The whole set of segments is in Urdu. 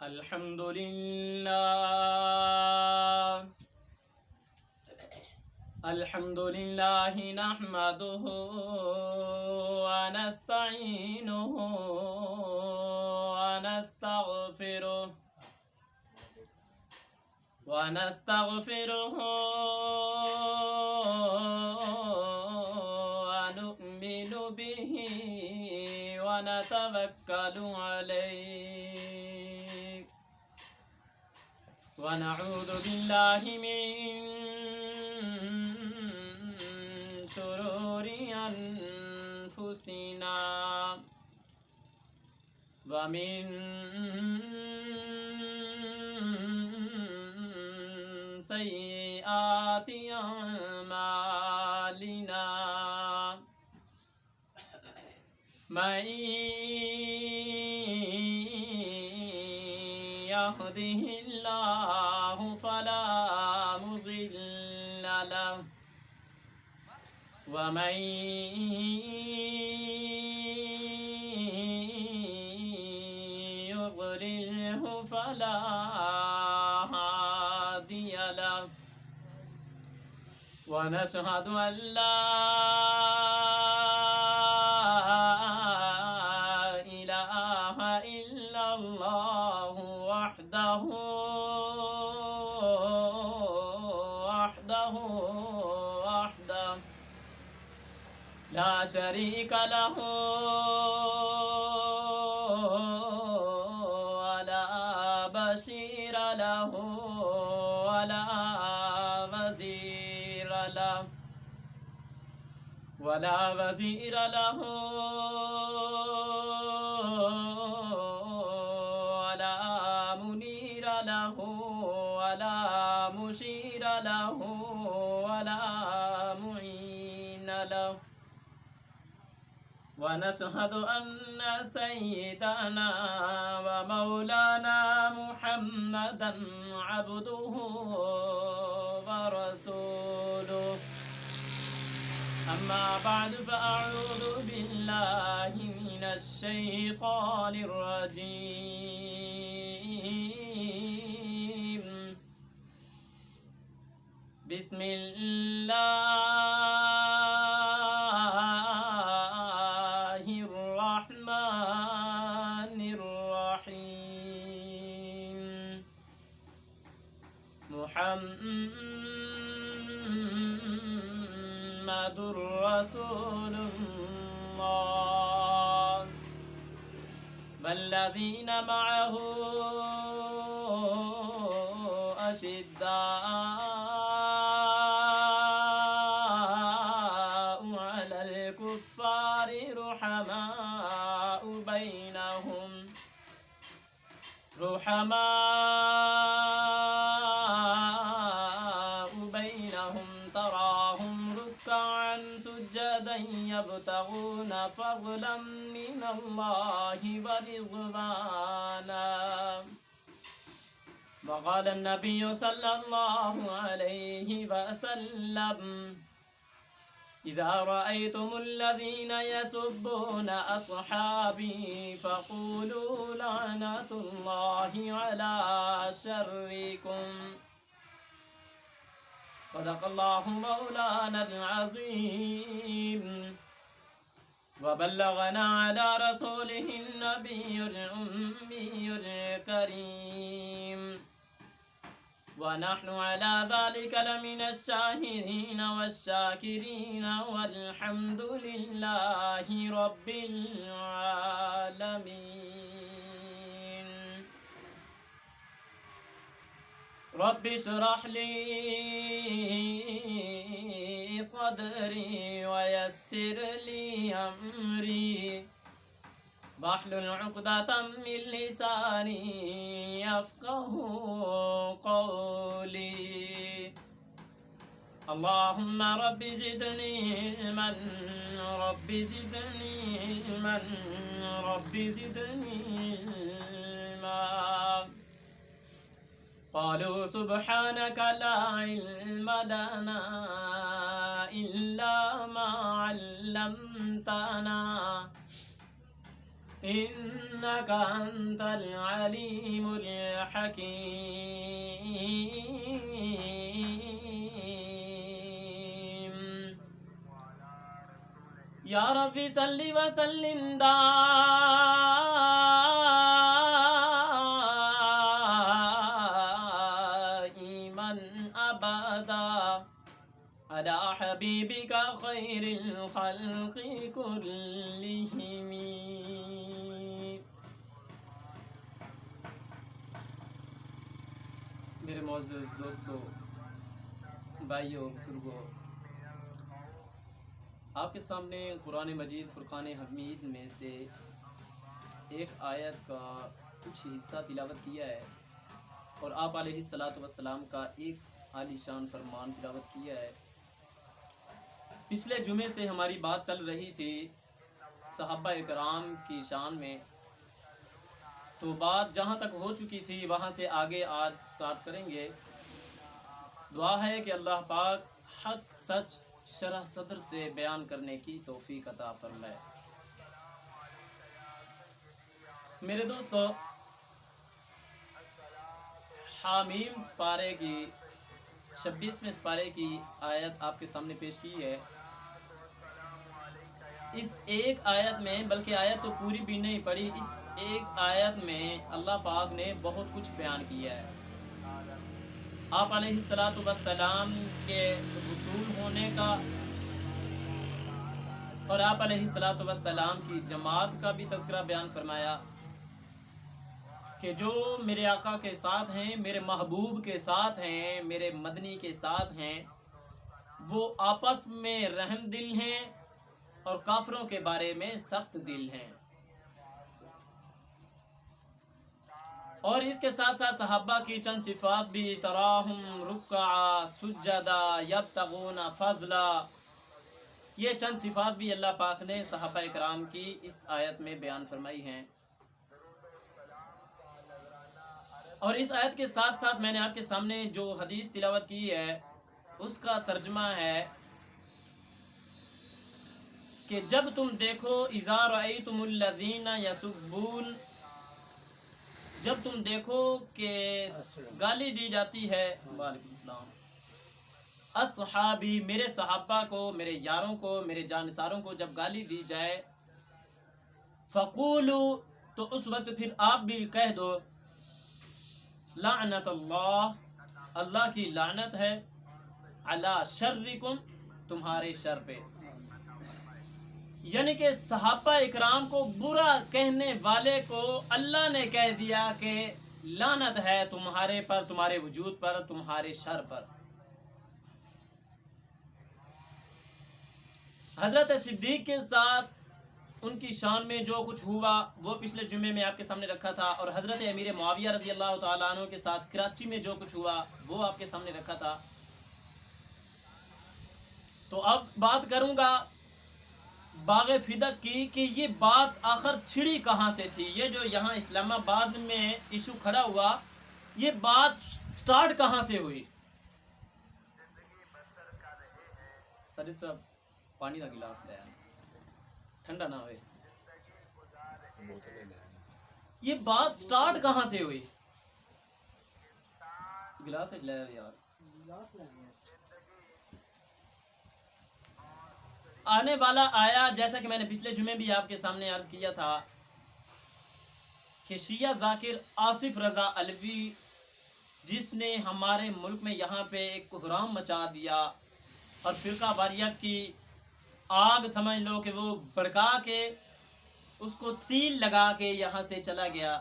الحمد لله نحمده ونستعينه ونستغفره ونؤمن به ونتوكل عليه ونعوذ بالله من شرور أنفسنا ومن سيئات أعمالنا من يهده الله فلا مضل له ومن يضلله فلا هادي له ونشهد أن لا إله إلا الله وحده لا شريك له ولا بشير له ولا وزير له ولا منير له ولا مشير له ولا معين له ونشهد أن سيدنا ومولانا محمدا عبده ورسوله أما بعد فأعوذ بالله من الشيطان الرجيم بسم الله الرحمن الرحيم محمد رسول الله والذين معه أشداء على الكفار رحماء بينهم تراهم ركعا سجدا يبتغون فضلا من الله ورضوانا وقال النبي صلى الله عليه وسلم إذا رأيتم الذين يسبون أصحابي فقولوا لعنة الله على شركم صدق الله مولانا العظيم وبلغنا على رسوله النبي الأمي الكريم ونحن على ذلك لمن الشاهدين والشاكرين والحمد لله رب العالمين رب اشرح لي صدري ويسر لي أمري واحلل عقدة من لساني يفقه قولي اللهم رب زدني علما رب زدني علما رب زدني علما قالوا سبحانك لا علم لنا إلا ما علمتنا إنك أنت العليم حكيم يا رب صل وسلم دائما أبدا على حبيبك خير الخلق كلهم. میرے معزز دوستو، بھائیو، بزرگو، آپ کے سامنے قرآن مجید فرقان حمید میں سے ایک آیت کا کچھ حصہ تلاوت کیا ہے، اور آپ علیہ الصلاۃ والسلام کا ایک عالی شان فرمان تلاوت کیا ہے. پچھلے جمعے سے ہماری بات چل رہی تھی صحابہ اکرام کی شان میں، تو بات جہاں تک ہو چکی تھی وہاں سے آگے آج سٹارٹ کریں گے. دعا ہے کہ اللہ پاک حق سچ شرح صدر سے بیان کرنے کی توفیق عطا فرمائے. میرے دوستو، حامیم سپارے کی 26ویں سپارے کی آیت آپ کے سامنے پیش کی ہے. اس ایک آیت میں، بلکہ آیت تو پوری بھی نہیں پڑھی، اس ایک آیت میں اللہ پاک نے بہت کچھ بیان کیا ہے. آپ علیہ الصلاۃ والسلام کے رسول ہونے کا اور آپ علیہ الصلاۃ والسلام کی جماعت کا بھی تذکرہ بیان فرمایا کہ جو میرے آقا کے ساتھ ہیں، میرے محبوب کے ساتھ ہیں، میرے مدنی کے ساتھ ہیں، وہ آپس میں رحم دل ہیں اور کافروں کے بارے میں سخت دل ہیں. اور اس کے ساتھ ساتھ صحابہ کی چند صفات بھی، تراہم رکعا سجدا یبتغون فضلا، یہ چند صفات بھی اللہ پاک نے صحابہ اکرام کی اس آیت میں بیان فرمائی ہیں. اور اس آیت کے ساتھ ساتھ میں نے آپ کے سامنے جو حدیث تلاوت کی ہے اس کا ترجمہ ہے کہ جب تم دیکھو اذا رأیتم الذین یسبون، جب تم دیکھو کہ گالی دی جاتی ہے، وعلیکم السلام، اصحابی، میرے صحابہ کو، میرے یاروں کو، میرے جانثاروں کو جب گالی دی جائے، فقولوا، تو اس وقت پھر آپ بھی کہہ دو، لعنت اللہ، اللہ کی لعنت ہے، علی شرکم، تمہارے شر پہ. یعنی کہ صحابہ اکرام کو برا کہنے والے کو اللہ نے کہہ دیا کہ لعنت ہے تمہارے پر، تمہارے وجود پر، تمہارے شر پر. حضرت صدیق کے ساتھ ان کی شان میں جو کچھ ہوا وہ پچھلے جمعے میں آپ کے سامنے رکھا تھا، اور حضرت امیر معاویہ رضی اللہ تعالیٰ عنہ کے ساتھ کراچی میں جو کچھ ہوا وہ آپ کے سامنے رکھا تھا. تو اب بات کروں گا باغ فدق کی کہ یہ بات آخر چھڑی کہاں سے تھی. یہ جو یہاں اسلام آباد میں ایشو کھڑا ہوا، یہ بات سٹارٹ کہاں سے ہوئی. سجد صاحب پانی کا گلاس لے آنا، ٹھنڈا نہ ہوئے. یہ بات سٹارٹ کہاں سے ہوئی؟ گلاس لے یار. آنے والا آیا، جیسا کہ میں نے پچھلے جمعے بھی آپ کے سامنے عرض کیا تھا کہ شیعہ ذاکر آصف رضا علوی، جس نے ہمارے ملک میں یہاں پہ ایک کوہرام مچا دیا اور فرقہ واریت کی آگ سمجھ لو کہ وہ بھڑکا کے اس کو تیل لگا کے یہاں سے چلا گیا.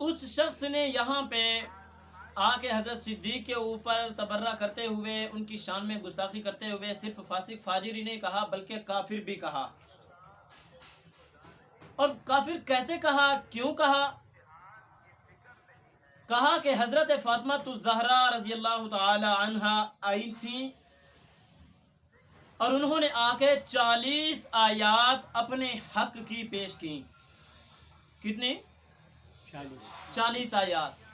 اس شخص نے یہاں پہ آ کے حضرت صدیق کے اوپر تبرہ کرتے ہوئے، ان کی شان میں گستاخی کرتے ہوئے صرف فاسق فاجر ہی نہیں کہا بلکہ کافر بھی کہا. اور کافر کیسے کہا، کیوں کہا؟ کہا کہ حضرت فاطمہ الزہرا رضی اللہ تعالی عنہا آئی تھیں اور انہوں نے آ کے 40 آیات اپنے حق کی پیش کی. کتنی؟ 40 آیات.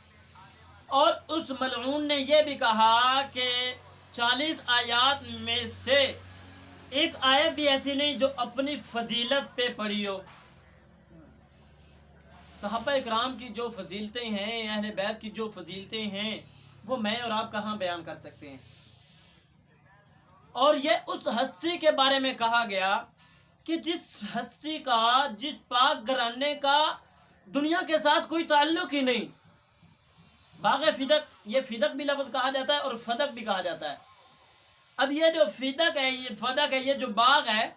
اور اس ملعون نے یہ بھی کہا کہ 40 آیات میں سے ایک آیت بھی ایسی نہیں جو اپنی فضیلت پہ پڑھی ہو. صحابہ اکرام کی جو فضیلتیں ہیں، اہل بیت کی جو فضیلتیں ہیں، وہ میں اور آپ کہاں بیان کر سکتے ہیں؟ اور یہ اس ہستی کے بارے میں کہا گیا کہ جس ہستی کا، جس پاک گھرانے کا دنیا کے ساتھ کوئی تعلق ہی نہیں. باغ فدق، یہ فدق بھی لفظ کہا جاتا ہے اور فدق بھی کہا جاتا ہے. اب یہ جو فدق ہے، یہ فدق ہے، یہ جو باغ ہے،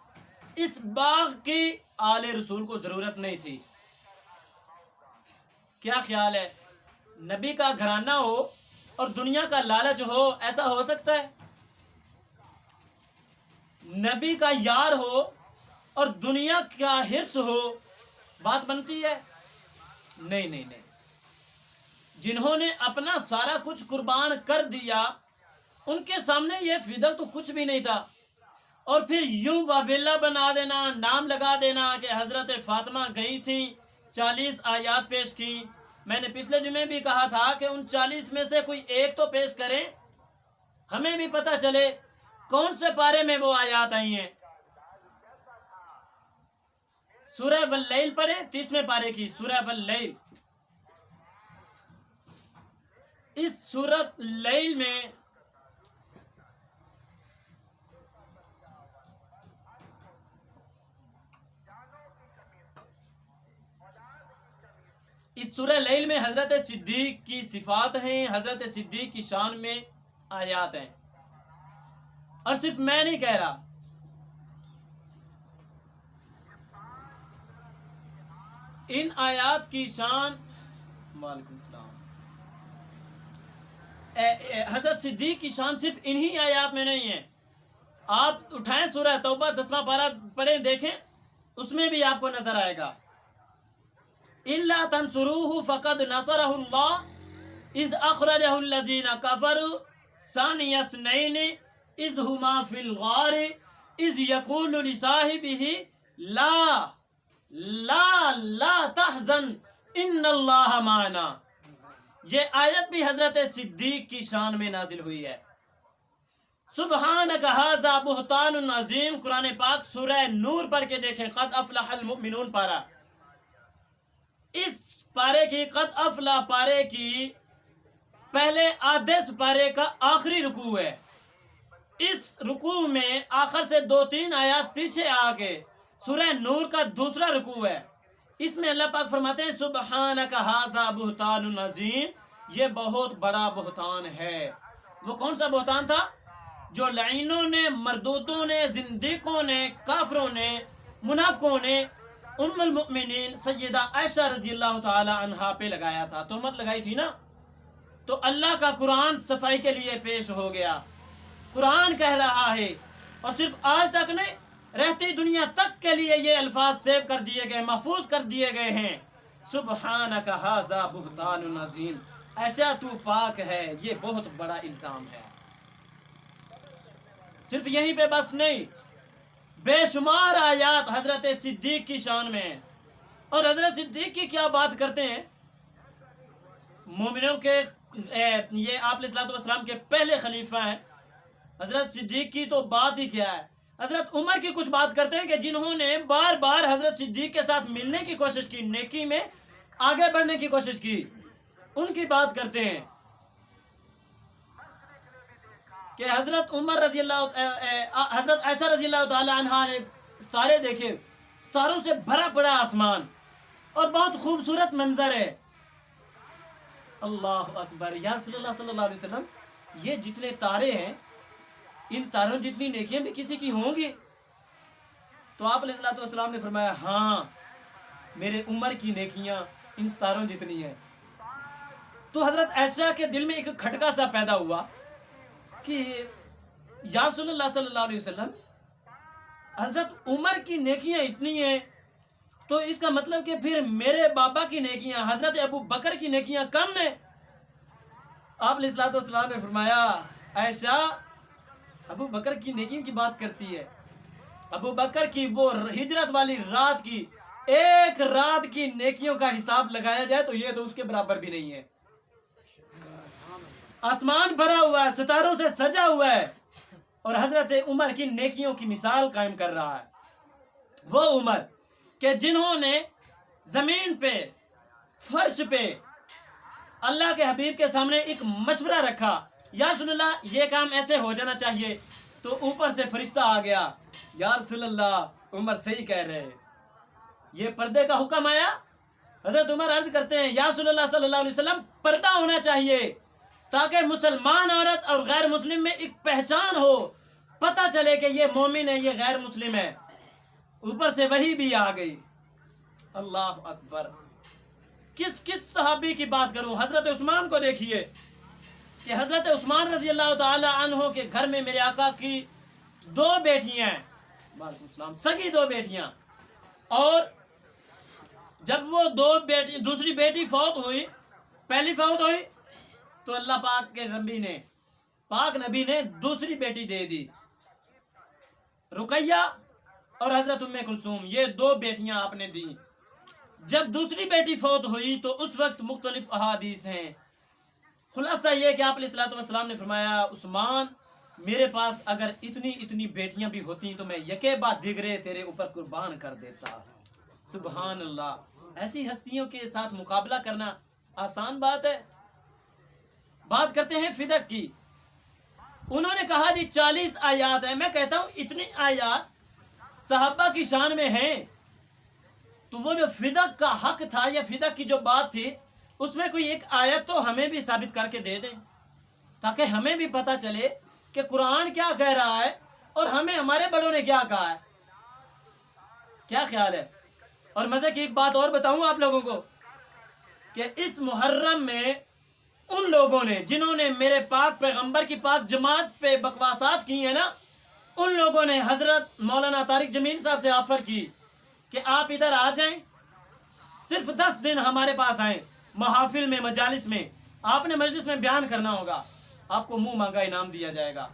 اس باغ کی آل رسول کو ضرورت نہیں تھی. کیا خیال ہے؟ نبی کا گھرانہ ہو اور دنیا کا لالچ ہو، ایسا ہو سکتا ہے؟ نبی کا یار ہو اور دنیا کا حرص ہو، بات بنتی ہے؟ نہیں نہیں نہیں. جنہوں نے اپنا سارا کچھ قربان کر دیا، ان کے سامنے یہ فدق تو کچھ بھی نہیں تھا. اور پھر یوں واویلا بنا دینا، نام لگا دینا کہ حضرت فاطمہ گئی تھیں، 40 آیات پیش کی. میں نے پچھلے جمعے بھی کہا تھا کہ ان 40 میں سے کوئی ایک تو پیش کریں، ہمیں بھی پتہ چلے کون سے پارے میں وہ آیات آئی ہیں. سورہ واللیل پڑھیں، 30ویں پارے کی سورہ واللیل. اس سورۃ لیل میں سورہ لیل میں حضرت صدیق کی صفات ہیں، حضرت صدیق کی شان میں آیات ہیں. اور صرف میں نہیں کہہ رہا، ان آیات کی شان، وعلیکم السلام، حضرت صدیق کی شان صرف انہی آیات میں نہیں ہے. آپ اٹھائیں سورہ توبہ 10واں پارہ پڑھیں، دیکھیں، اس میں بھی آپ کو نظر آئے گا. إِلَّا تَنْصُرُوهُ فَقَدْ نَصَرَهُ اللَّهُ إِذْ أَخْرَجَهُ الَّذِينَ كَفَرُوا ثَانِيَ اثْنَيْنِ إِذْ هُمَا فِي الْغَارِ إِذْ يَقُولُ لِصَاحِبِهِ لَا تَحْزَنْ إِنَّ اللَّهَ مَعَنَا. یہ آیت بھی حضرت صدیق کی شان میں نازل ہوئی ہے. سبحانک ھذا بہتان عظیم. قرآن پاک سورہ نور پڑھ کے دیکھیں، قد افلح المؤمنون پارہ. اس پارے کی، قد افلح پارے کی پہلے آدھے پارے کا آخری رکوع ہے. اس رکوع میں آخر سے 2-3 آیات پیچھے آ کے سورہ نور کا دوسرا رکوع ہے. اس میں اللہ پاک فرماتے ہیں سبحانک ھذا بہتان عظیم، یہ بہت بڑا بہتان ہے. وہ کون سا بہتان تھا؟ جو لعینوں نے، مردودوں نے، زندیقوں نے، کافروں نے، منافقوں نے ام المؤمنین سیدہ عائشہ رضی اللہ تعالی عنہا پہ لگایا تھا، تہمت لگائی تھی نا. تو اللہ کا قرآن صفائی کے لیے پیش ہو گیا. قرآن کہہ رہا ہے، اور صرف آج تک نہیں، رہتی دنیا تک کے لیے یہ الفاظ سیو کر دیے گئے، محفوظ کر دیے گئے ہیں. سبحانک ھذا بہتان عظیم، ایسا تو پاک ہے، یہ بہت بڑا الزام ہے. صرف یہیں پہ بس نہیں، بے شمار آیات حضرت صدیق کی شان میں ہیں. اور حضرت صدیق کی کیا بات کرتے ہیں؟ مومنوں کے یہ آپ علیہ الصلوۃ والسلام کے پہلے خلیفہ ہیں. حضرت صدیق کی تو بات ہی کیا ہے. حضرت عمر کی کچھ بات کرتے ہیں کہ جنہوں نے بار بار حضرت صدیق کے ساتھ ملنے کی کوشش کی، نیکی میں آگے بڑھنے کی کوشش کی، ان کی بات کرتے ہیں کہ حضرت عمر رضی اللہ حضرت عائشہ رضی اللہ تعالی عنہا نے ستارے دیکھے، ستاروں سے بھرا پڑا آسمان اور بہت خوبصورت منظر ہے. اللہ اکبر، یا رسول اللہ صلی اللہ علیہ وسلم، یہ جتنے تارے ہیں، ان تاروں جتنی نیکیاں بھی کسی کی ہوں گی؟ تو آپ علیہ الصلوۃ والسلام نے فرمایا ہاں، میرے عمر کی نیکیاں ان ستاروں جتنی ہیں. تو حضرت عائشہ کے دل میں ایک کھٹکا سا پیدا ہوا کہ یا رسول اللہ صلی اللہ علیہ وسلم، حضرت عمر کی نیکیاں اتنی ہیں تو اس کا مطلب کہ پھر میرے بابا کی نیکیاں، حضرت ابو بکر کی نیکیاں کم ہیں. آپ علیہ الصلوۃ والسلام نے فرمایا عائشہ ابو بکر کی نیکیوں کی بات کرتی ہے. ابو بکر کی وہ ہجرت والی رات کی، ایک رات کی نیکیوں کا حساب لگایا جائے تو یہ تو اس کے برابر بھی نہیں ہے. آسمان بھرا ہوا ہے، ستاروں سے سجا ہوا ہے، اور حضرت عمر کی نیکیوں کی مثال قائم کر رہا ہے. وہ عمر کہ جنہوں نے زمین پہ فرش پہ اللہ کے حبیب کے سامنے ایک مشورہ رکھا، یا رسول اللہ یہ کام ایسے ہو جانا چاہیے، تو اوپر سے فرشتہ آ گیا، یا رسول اللہ عمر صحیح کہہ رہے ہیں، یہ پردے کا حکم آیا۔ حضرت عمر عرض کرتے ہیں، یا رسول اللہ صلی اللہ علیہ وسلم پردہ ہونا چاہیے تاکہ مسلمان عورت اور غیر مسلم میں ایک پہچان ہو، پتہ چلے کہ یہ مومن ہے، یہ غیر مسلم ہے۔ اوپر سے وہی بھی آ گئی۔ اللہ اکبر۔ کس صحابی کی بات کروں؟ حضرت عثمان کو دیکھیے کہ حضرت عثمان رضی اللہ تعالی عنہ کے گھر میں میرے آقا کی 2 بیٹیاں ہیں، وعلیکم السلام، سگی 2 بیٹیاں، اور جب وہ دوسری بیٹی فوت ہوئی، پہلی فوت ہوئی تو اللہ پاک کے نبی نے دوسری بیٹی دے دی، رقیہ اور حضرت ام کلثوم، یہ 2 بیٹیاں آپ نے دی۔ جب دوسری بیٹی فوت ہوئی تو اس وقت مختلف احادیث ہیں، خلاصہ یہ کہ آپ علیہ الصلوۃ والسلام نے فرمایا، عثمان میرے پاس اگر اتنی بیٹیاں بھی ہوتی تو میں یکے بعد دیگرے تیرے اوپر قربان کر دیتا۔ سبحان اللہ۔ ایسی ہستیوں کے ساتھ مقابلہ کرنا آسان بات ہے؟ بات کرتے ہیں فدق کی۔ انہوں نے کہا جی 40 آیات ہیں، میں کہتا ہوں اتنی آیات صحابہ کی شان میں ہیں، تو وہ جو فدق کا حق تھا یا فدق کی جو بات تھی، اس میں کوئی ایک آیت تو ہمیں بھی ثابت کر کے دے دیں تاکہ ہمیں بھی پتہ چلے کہ قرآن کیا کہہ رہا ہے اور ہمیں ہمارے بڑوں نے کیا کہا ہے۔ کیا خیال ہے؟ اور مزے کی ایک بات اور بتاؤں آپ لوگوں کو کہ اس محرم میں ان لوگوں نے جنہوں نے میرے پاک پیغمبر کی پاک جماعت پہ بکواسات کی ہیں نا، ان لوگوں نے حضرت مولانا طارق جمیل صاحب سے آفر کی کہ آپ ادھر آ جائیں، صرف 10 دن ہمارے پاس آئیں، محافل میں، مجالس میں آپ نے مجلس میں بیان کرنا ہوگا، آپ کو منہ مانگا انعام دیا جائے گا۔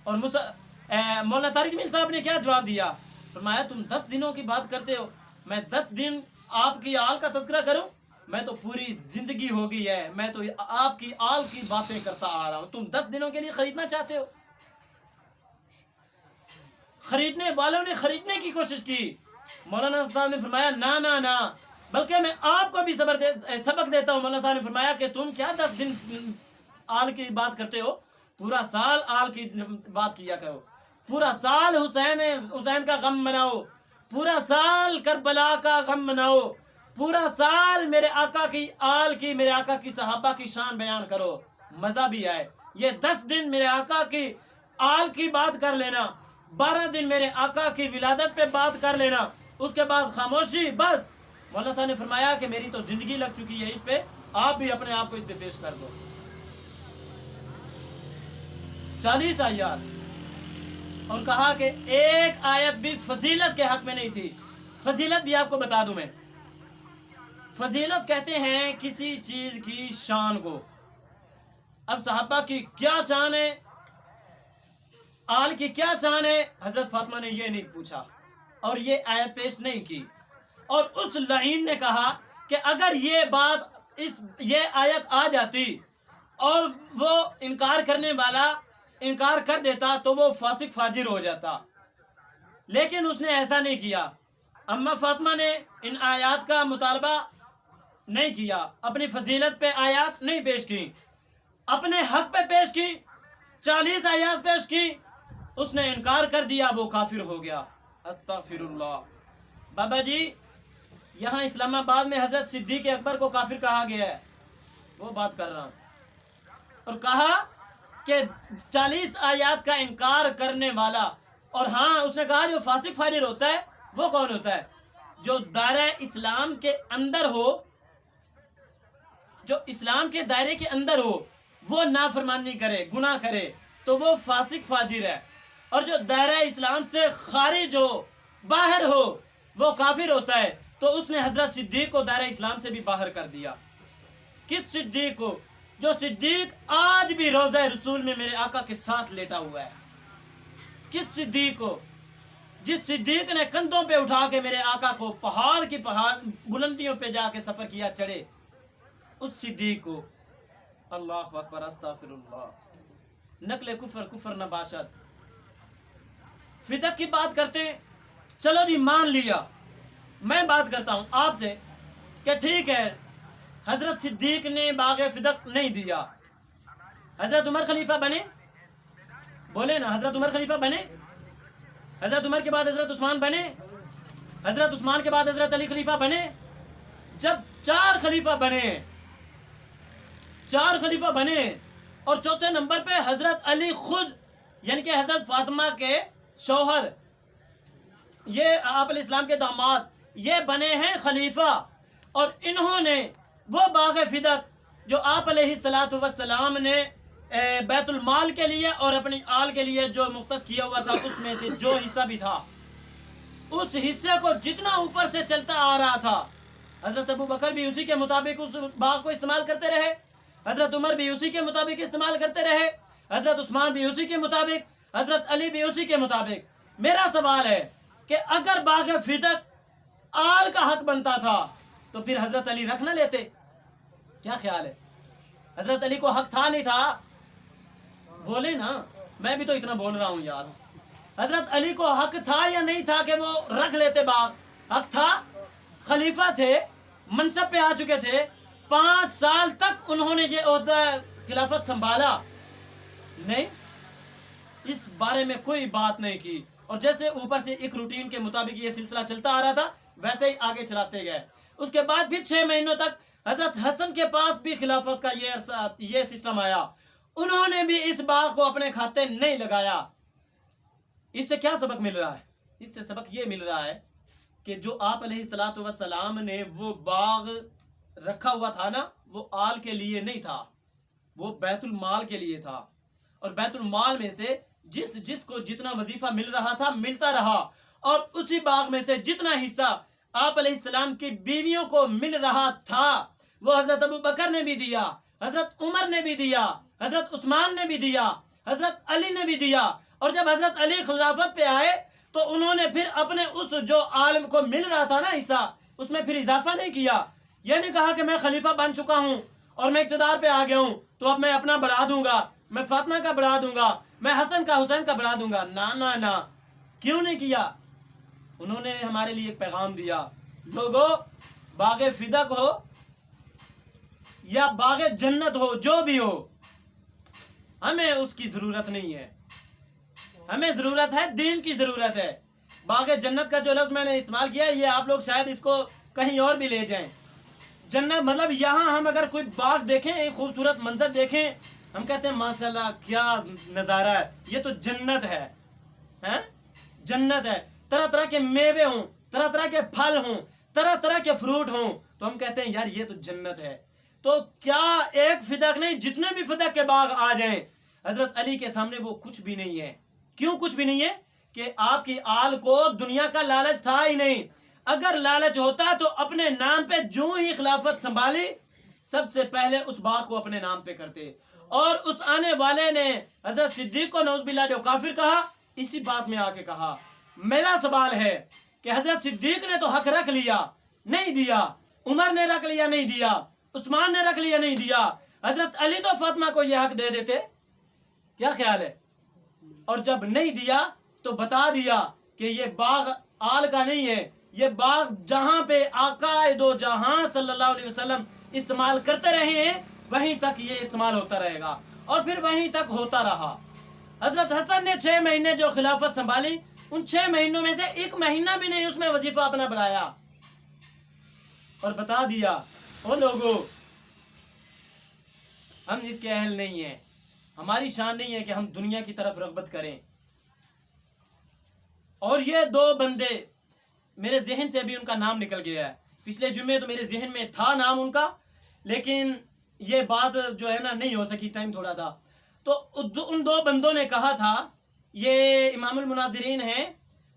اور مولانا طارق جمیل صاحب نے کیا جواب دیا؟ فرمایا تم 10 دنوں کی بات کرتے ہو، میں 10 دن آپ کی آل کا تذکرہ کروں؟ میں تو پوری زندگی ہو گئی ہے، میں تو آپ کی آل کی باتیں کرتا آ رہا ہوں، تم 10 دنوں کے لیے خریدنا چاہتے ہو؟ خریدنے والوں نے خریدنے کی کوشش کی، مولانا صاحب نے فرمایا نہ، بلکہ میں آپ کو بھی سبق دیتا ہوں۔ مولانا صاحب نے فرمایا کہ تم کیا 10 دن آل کی بات کرتے ہو، پورا سال آل کی بات کیا کرو، پورا سال حسین کا غم مناؤ، پورا سال کربلا کا غم مناؤ، پورا سال میرے آقا کی آل کی، میرے آقا کی صحابہ کی شان بیان کرو، مزہ بھی آئے۔ یہ 10 دن میرے آقا کی آل کی بات کر لینا، 12 دن میرے آقا کی ولادت پہ بات کر لینا، اس کے بعد خاموشی، بس۔ مولانا صاحب نے فرمایا کہ میری تو زندگی لگ چکی ہے اس پہ، آپ بھی اپنے آپ کو اس پہ پیش کر دو۔ 40 آیات، اور کہا کہ ایک آیت بھی فضیلت کے حق میں نہیں تھی۔ فضیلت بھی آپ کو بتا دوں میں، فضیلت کہتے ہیں کسی چیز کی شان کو۔ اب صحابہ کی کیا شان ہے، آل کی کیا شان ہے، حضرت فاطمہ نے یہ نہیں پوچھا اور یہ آیت پیش نہیں کی، اور اس لعین نے کہا کہ اگر یہ آیت آ جاتی اور وہ انکار کرنے والا انکار کر دیتا تو وہ فاسق فاجر ہو جاتا، لیکن اس نے ایسا نہیں کیا۔ اما فاطمہ نے ان آیات کا مطالبہ نہیں کیا، اپنی فضیلت پہ آیات نہیں پیش کی، اپنے حق پہ پیش کی، 40 آیات پیش کی، اس نے انکار کر دیا، وہ کافر ہو گیا۔ استغفر اللہ۔ بابا جی یہاں اسلام آباد میں حضرت صدیق اکبر کو کافر کہا گیا ہے، وہ بات کر رہا ہوں، اور کہا کہ 40 آیات کا انکار کرنے والا، اور ہاں اس نے کہا جو فاسق فاجر ہوتا ہے وہ کون ہوتا ہے؟ جو دائرہ اسلام کے اندر ہو، جو اسلام کے دائرے کے اندر ہو، وہ نافرمانی کرے، گناہ کرے تو وہ فاسق فاجر ہے، اور جو دائرہ اسلام سے خارج ہو، باہر ہو، وہ کافر ہوتا ہے۔ تو اس نے حضرت صدیق کو دائرہ اسلام سے بھی باہر کر دیا۔ کس صدیق کو؟ جو صدیق آج بھی روضہ رسول میں میرے آقا کے ساتھ لیٹا ہوا ہے۔ کس صدیق کو؟ جس صدیق نے کندھوں پہ اٹھا کے میرے آقا کو پہاڑ کی بلندیوں پہ جا کے سفر کیا، چڑھے، اس صدیق کو۔ اللہ اکبر، استغفر اللہ۔ نقل کفر نہ باشد۔ فدق کی بات کرتے، چلو جی مان لیا، میں بات کرتا ہوں آپ سے کہ ٹھیک ہے حضرت صدیق نے باغ فدق نہیں دیا، حضرت عمر خلیفہ بنے، بولے نا، حضرت عمر خلیفہ بنے، حضرت عمر کے بعد حضرت عثمان بنے، حضرت عثمان کے بعد حضرت علی خلیفہ بنے. جب 4 خلیفہ بنے، 4 خلیفہ بنے اور چوتھے نمبر پہ حضرت علی خود یعنی کہ حضرت فاطمہ کے شوہر، یہ آپ علیہ السلام کے داماد، یہ بنے ہیں خلیفہ، اور انہوں نے وہ باغ فدق جو آپ علیہ السلام نے بیت المال کے لیے اور اپنی آل کے لیے جو مختص کیا ہوا تھا، اس میں سے جو حصہ بھی تھا، اس حصے کو جتنا اوپر سے چلتا آ رہا تھا، حضرت ابو بکر بھی اسی کے مطابق اس باغ کو استعمال کرتے رہے، حضرت عمر بھی اسی کے مطابق استعمال کرتے رہے، حضرت عثمان بھی اسی کے مطابق، حضرت علی بھی اسی کے مطابق. میرا سوال ہے کہ اگر باغ فدق آل کا حق بنتا تھا تو پھر حضرت علی رکھ نہ لیتے؟ کیا خیال ہے؟ حضرت علی کو حق تھا نہیں تھا؟ بولے نا، میں بھی تو اتنا بول رہا ہوں یار. حضرت علی کو حق تھا یا نہیں تھا کہ وہ رکھ لیتے باغ؟ حق تھا، خلیفہ تھے، منصب پہ آ چکے تھے، 5 سال تک انہوں نے یہ عہدہ خلافت سنبھالا نہیں، اس بارے میں کوئی بات نہیں کی، اور جیسے اوپر سے ایک روٹین کے مطابق یہ سلسلہ چلتا آ رہا تھا ویسے ہی آگے چلاتے گئے. اس کے بعد پھر 6 مہینوں تک حضرت حسن کے پاس بھی خلافت کا یہ سسٹم آیا، انہوں نے بھی اس باغ کو اپنے کھاتے نہیں لگایا. اس سے کیا سبق مل رہا ہے؟ اس سے سبق یہ مل رہا ہے کہ جو آپ علیہ السلام نے وہ باغ رکھا ہوا تھا نا، وہ آل کے لیے نہیں تھا، وہ بیت المال کے لیے تھا، اور بیت المال میں سے جس کو جتنا وظیفہ مل رہا تھا ملتا رہا، اور اسی باغ میں سے جتنا حصہ آپ علیہ السلام کی بیویوں کو مل رہا تھا وہ حضرت ابو بکر نے بھی دیا، حضرت عمر نے بھی دیا، حضرت عثمان نے بھی دیا، حضرت علی نے بھی دیا. اور جب حضرت علی خلافت پہ آئے تو انہوں نے پھر اپنے اس جو عالم کو مل رہا تھا نا حصہ، اس میں پھر اضافہ نہیں کیا. یہ نہیں کہا کہ میں خلیفہ بن چکا ہوں اور میں اقتدار پہ آ گیا ہوں تو اب میں اپنا بڑھا دوں گا، میں فاطمہ کا بڑھا دوں گا، میں حسن کا حسین کا بڑھا دوں گا. نہ، کیوں نہیں کیا؟ انہوں نے ہمارے لیے ایک پیغام دیا، لوگوں، باغ فدق ہو یا باغ جنت ہو، جو بھی ہو، ہمیں اس کی ضرورت نہیں ہے، ہمیں ضرورت ہے دین کی ضرورت ہے. باغ جنت کا جو لفظ میں نے استعمال کیا، یہ آپ لوگ شاید اس کو کہیں اور بھی لے جائیں. جنت مطلب یہاں ہم اگر کوئی باغ دیکھیں، ایک خوبصورت منظر دیکھیں، ہم کہتے ہیں ماشاءاللہ کیا نظارہ ہے، یہ تو جنت ہے. جنت ہے، طرح طرح کے میوے ہوں، طرح طرح کے پھل ہوں، طرح طرح کے فروٹ ہوں، تو ہم کہتے ہیں یار یہ تو جنت ہے. تو کیا ایک فدق نہیں، جتنے بھی فدق کے باغ آ جائیں، حضرت علی کے سامنے وہ کچھ بھی نہیں ہے. کیوں کچھ بھی نہیں ہے؟ کہ آپ کی آل کو دنیا کا لالچ تھا ہی نہیں. اگر لالچ ہوتا تو اپنے نام پہ جو ہی خلافت سنبھالی، سب سے پہلے اس باغ کو اپنے نام پہ کرتے. اور اس آنے والے نے حضرت صدیق کو نعوذ باللہ جو کافر کہا، اسی بات میں آ کے کہا. میرا سوال ہے کہ حضرت صدیق نے تو حق رکھ لیا، نہیں دیا، عمر نے رکھ لیا، نہیں دیا، عثمان نے رکھ لیا، نہیں دیا، حضرت علی تو فاطمہ کو یہ حق دے دیتے. کیا خیال ہے؟ اور جب نہیں دیا تو بتا دیا کہ یہ باغ آل کا نہیں ہے، یہ باغ جہاں پہ آقا دو جہاں صلی اللہ علیہ وسلم استعمال کرتے رہے ہیں وہیں تک یہ استعمال ہوتا رہے گا، اور پھر وہیں تک ہوتا رہا. حضرت حسن نے 6 مہینے جو خلافت سنبھالی، ان 6 مہینوں میں سے 1 مہینہ بھی نہیں اس میں وظیفہ اپنا بڑھایا، اور بتا دیا او لوگوں، ہم اس کے اہل نہیں ہیں، ہماری شان نہیں ہے کہ ہم دنیا کی طرف رغبت کریں. اور یہ 2 بندے میرے ذہن سے بھی ان کا نام نکل گیا ہے، پچھلے جمعے تو میرے ذہن میں تھا نام ان کا، لیکن یہ بات جو ہے نا نہیں ہو سکی، ٹائم تھوڑا تھا. تو ان 2 بندوں نے کہا تھا، یہ امام المناظرین ہیں،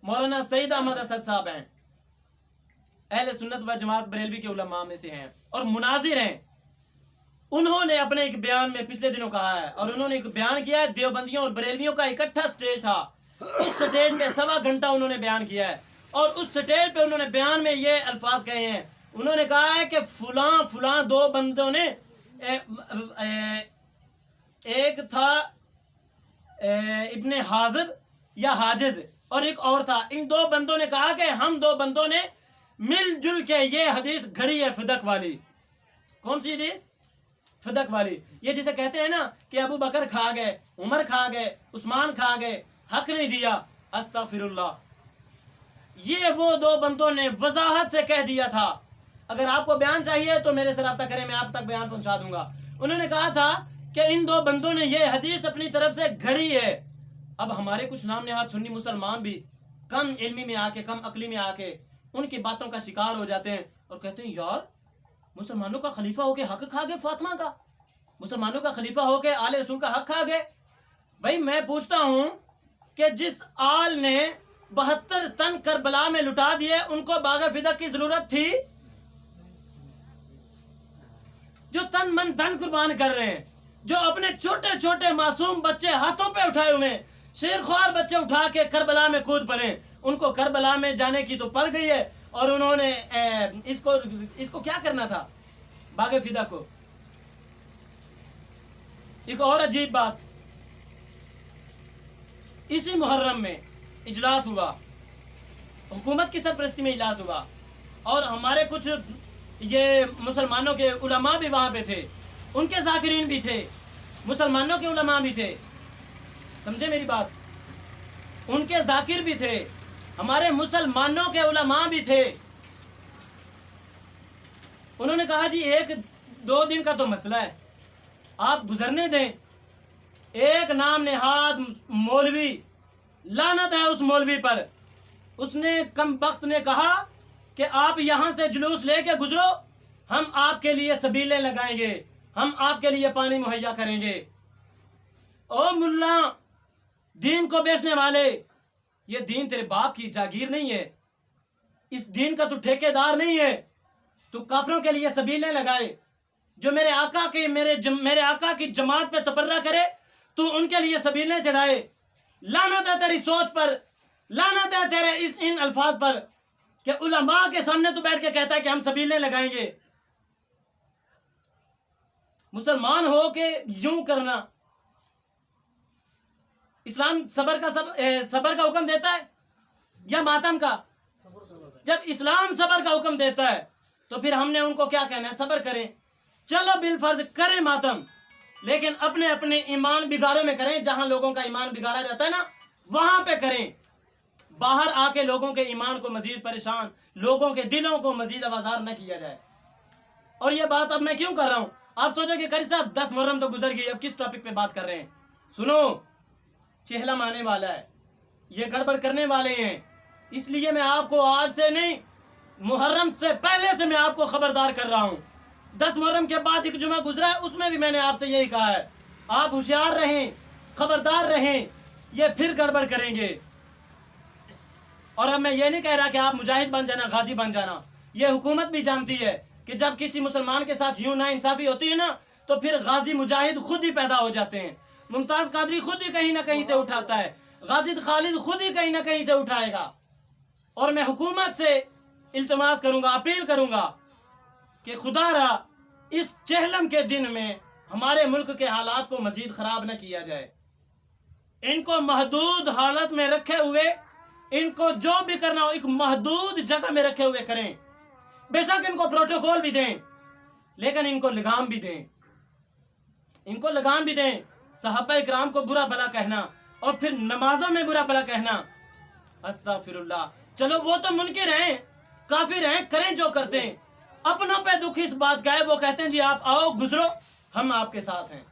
مولانا سعید احمد اسد صاحب ہیں، اہل سنت و جماعت بریلوی کے علماء میں سے ہیں اور مناظر ہیں. انہوں نے اپنے ایک بیان میں پچھلے دنوں کہا ہے، اور انہوں نے ایک بیان کیا ہے، دیوبندیوں اور بریلویوں کا اکٹھا سٹیج تھا، اس سٹیج میں 1.25 گھنٹہ انہوں نے بیان کیا ہے، اور اس سٹیج پہ انہوں نے بیان میں یہ الفاظ کہے ہیں. انہوں نے کہا ہے کہ فلاں 2 بندوں نے، ایک تھا ابن حازب یا حاجز اور ایک اور تھا، ان 2 بندوں نے کہا کہ ہم 2 بندوں نے مل جل کے یہ حدیث گھڑی ہے فدق والی. کون سی حدیث؟ فدق والی. یہ جسے کہتے ہیں نا کہ ابو بکر کھا گئے، عمر کھا گئے، عثمان کھا گئے، حق نہیں دیا. استغفر اللہ. یہ وہ دو بندوں نے وضاحت سے کہہ دیا تھا. اگر آپ کو بیان چاہیے تو میرے سے رابطہ کریں، میں آپ تک بیان پہنچا دوں گا. انہوں نے کہا تھا کہ ان دو بندوں نے یہ حدیث اپنی طرف سے گھڑی ہے. اب ہمارے کچھ نام نہاد سنی مسلمان بھی کم علمی میں آ کے، کم عقلی میں آ کے ان کی باتوں کا شکار ہو جاتے ہیں اور کہتے ہیں یار مسلمانوں کا خلیفہ ہو کے حق کھا گئے فاطمہ کا، مسلمانوں کا خلیفہ ہو کے آل رسول کا حق کھا گئے. بھائی میں پوچھتا ہوں کہ جس آل نے 72 تن کربلا میں لٹا دیے ان کو باغ فدق کی ضرورت تھی؟ جو تن من دھن قربان کر رہے ہیں، جو اپنے چھوٹے چھوٹے معصوم بچے ہاتھوں پہ اٹھائے ہوئے، شیر خوار بچے اٹھا کے کربلا میں کود پڑے، ان کو کربلا میں جانے کی تو پڑ گئی ہے اور انہوں نے اس کو کیا کرنا تھا باغ فدق کو. ایک اور عجیب بات، اسی محرم میں اجلاس ہوا، حکومت کی سرپرستی میں اجلاس ہوا اور ہمارے کچھ یہ مسلمانوں کے علماء بھی وہاں پہ تھے، ان کے ذاکرین بھی تھے، مسلمانوں کے علماء بھی تھے. سمجھے میری بات؟ ان کے ذاکر بھی تھے، ہمارے مسلمانوں کے علماء بھی تھے. انہوں نے کہا جی 1-2 دن کا تو مسئلہ ہے، آپ گزرنے دیں. ایک نام نہاد مولوی، لعنت ہے اس مولوی پر، اس نے کم بخت نے کہا کہ آپ یہاں سے جلوس لے کے گزرو، ہم آپ کے لیے سبیلیں لگائیں گے، ہم آپ کے لیے پانی مہیا کریں گے. او ملا، دین کو بیچنے والے، یہ دین تیرے باپ کی جاگیر نہیں ہے، اس دین کا تو ٹھیکیدار نہیں ہے. تو کافروں کے لیے سبیلیں لگائے، جو میرے آقا کی جماعت پہ تبرہ کرے تو ان کے لیے سبیلیں چڑھائے. لعنت ہے تیری سوچ پر، لعنت ہے تیرے ان الفاظ پر کہ علماء کے سامنے تو بیٹھ کے کہتا ہے کہ ہم سبیلیں لگائیں گے. مسلمان ہو کے یوں کرنا. اسلام صبر کا حکم دیتا ہے یا ماتم کا؟ جب اسلام صبر کا حکم دیتا ہے تو پھر ہم نے ان کو کیا کہنا ہے؟ صبر کریں. چلو بالفرض کریں ماتم، لیکن اپنے اپنے ایمان بگاڑوں میں کریں. جہاں لوگوں کا ایمان بگاڑا جاتا ہے نا وہاں پہ کریں. باہر آ کے لوگوں کے ایمان کو مزید پریشان، لوگوں کے دلوں کو مزید آوازار نہ کیا جائے. اور یہ بات اب میں کیوں کر رہا ہوں؟ آپ سوچو کہ قاری صاحب 10 محرم تو گزر گئی، اب کس ٹاپک پہ بات کر رہے ہیں؟ سنو، چہلم آنے والا ہے، یہ گڑبڑ کرنے والے ہیں، اس لیے میں آپ کو آج سے نہیں، محرم سے پہلے سے میں آپ کو خبردار کر رہا ہوں. 10 محرم کے بعد ایک جمعہ گزرا ہے، اس میں بھی میں نے آپ سے یہی کہا ہے، آپ ہوشیار رہیں، خبردار رہیں، یہ پھر گڑبڑ کریں گے. اور اب میں یہ نہیں کہہ رہا کہ آپ مجاہد بن جانا، غازی بن جانا. یہ حکومت بھی جانتی ہے کہ جب کسی مسلمان کے ساتھ یوں نا انصافی ہوتی ہے نا تو پھر غازی مجاہد خود ہی پیدا ہو جاتے ہیں. ممتاز قادری خود ہی کہیں نہ کہیں سے اٹھاتا ہے، غازی خالد خود ہی کہیں نہ کہیں سے اٹھائے گا. اور میں حکومت سے التماس کروں گا، اپیل کروں گا کہ خدا را اس چہلم کے دن میں ہمارے ملک کے حالات کو مزید خراب نہ کیا جائے. ان کو محدود حالت میں رکھے ہوئے، ان کو جو بھی کرنا ہو ایک محدود جگہ میں رکھے ہوئے کریں. بے شک ان کو پروٹوکول بھی دیں، لیکن ان کو لگام بھی دیں، ان کو لگام بھی دیں. صحابہ اکرام کو برا بھلا کہنا اور پھر نمازوں میں برا بھلا کہنا، استغفر اللہ. چلو وہ تو منکر ہیں، کافر ہیں، کریں جو کرتے ہیں. اپنوں پہ دکھ اس بات کا ہے، وہ کہتے ہیں جی آپ آؤ گزرو، ہم آپ کے ساتھ ہیں.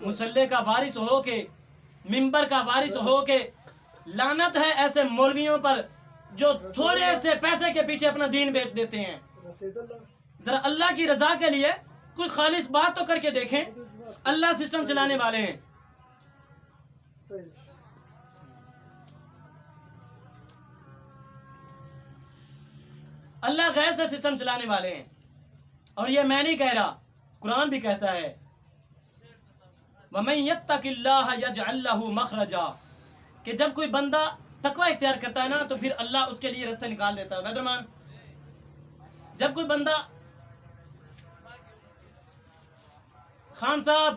مصلی کا وارث ہو کے، منبر کا وارث ہو کے، لعنت ہے ایسے مولویوں پر جو تھوڑے سے پیسے کے پیچھے اپنا دین بیچ دیتے ہیں. ذرا اللہ کی رضا کے لیے کوئی خالص بات تو کر کے دیکھیں. اللہ سسٹم چلانے والے ہیں. اللہ غیب سے سسٹم چلانے والے ہیں. اور یہ میں نہیں کہہ رہا، قرآن بھی کہتا ہے وَمَن يَتَّقِ اللَّهَ يَجْعَلْ لَهُ مَخْرَجًا، کہ جب کوئی بندہ تقوی اختیار کرتا ہے نا تو پھر اللہ اس کے لیے راستے نکال دیتا ہے. بدرمان، جب کوئی بندہ، خان صاحب،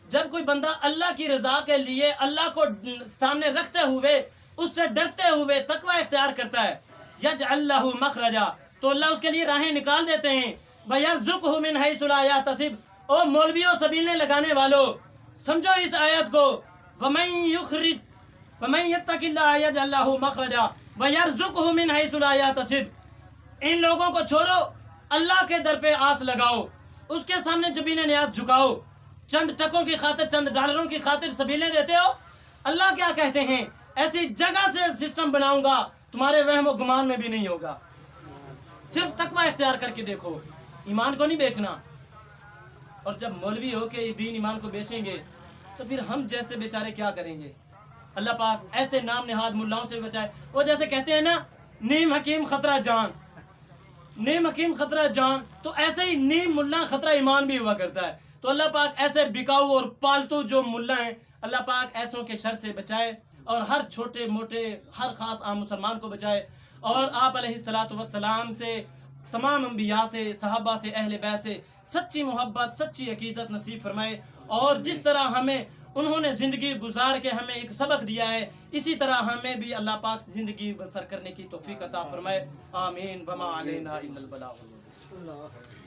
جب کوئی بندہ اللہ کی رضا کے لیے اللہ کو سامنے رکھتے ہوئے اس سے ڈرتے ہوئے تقوی اختیار کرتا ہے یجعل لہ مخرجا تو اللہ اس کے لیے راہیں نکال دیتے ہیں وَيَرْزُقْهُ مِنْ حَيْثُ لَا يَحْتَسِبُ او مولویوں سبیلیں لگانے والوں سمجھو اس آیت کو وَمَن يَتَّقِ اللَّهَ يَجْعَل لَّهُ مَخْرَجًا وَيَرْزُقْهُ مِنْ حَيْثُ لَا يَحْتَسِبُ ان لوگوں کو چھوڑو اللہ کے در پہ آس لگاؤ اس کے سامنے جبین نیاز جھکاؤ چند ٹکوں کی خاطر چند ڈالروں کی خاطر سبیلیں دیتے ہو اللہ کیا کہتے ہیں ایسی جگہ سے سسٹم بناؤں گا تمہارے وہم و گمان میں بھی نہیں ہوگا صرف تقوی اختیار کر کے دیکھو ایمان کو نہیں بیچنا اور جب مولوی ہو کے دین ایمان کو بیچیں گے تو پھر ہم جیسے بیچارے کیا کریں گے اللہ پاک ایسے نام نہاد ملاؤں سے بچائے وہ جیسے کہتے ہیں نا نیم حکیم خطرہ جان نیم حکیم خطرہ جان تو ایسے ہی نیم ملا خطرہ ایمان بھی ہوا کرتا ہے تو اللہ پاک ایسے بکاؤ اور پالتو جو ملا ہیں اللہ پاک ایسوں کے شر سے بچائے اور ہر چھوٹے موٹے ہر خاص عام مسلمان کو بچائے اور آپ علیہ الصلوۃ والسلام سے تمام انبیاء سے صحابہ سے اہل بیت سے سچی محبت سچی عقیدت نصیب فرمائے اور جس طرح ہمیں انہوں نے زندگی گزار کے ہمیں ایک سبق دیا ہے اسی طرح ہمیں بھی اللہ پاک زندگی بسر کرنے کی توفیق عطا فرمائے آمین وما علینا الا البلاغ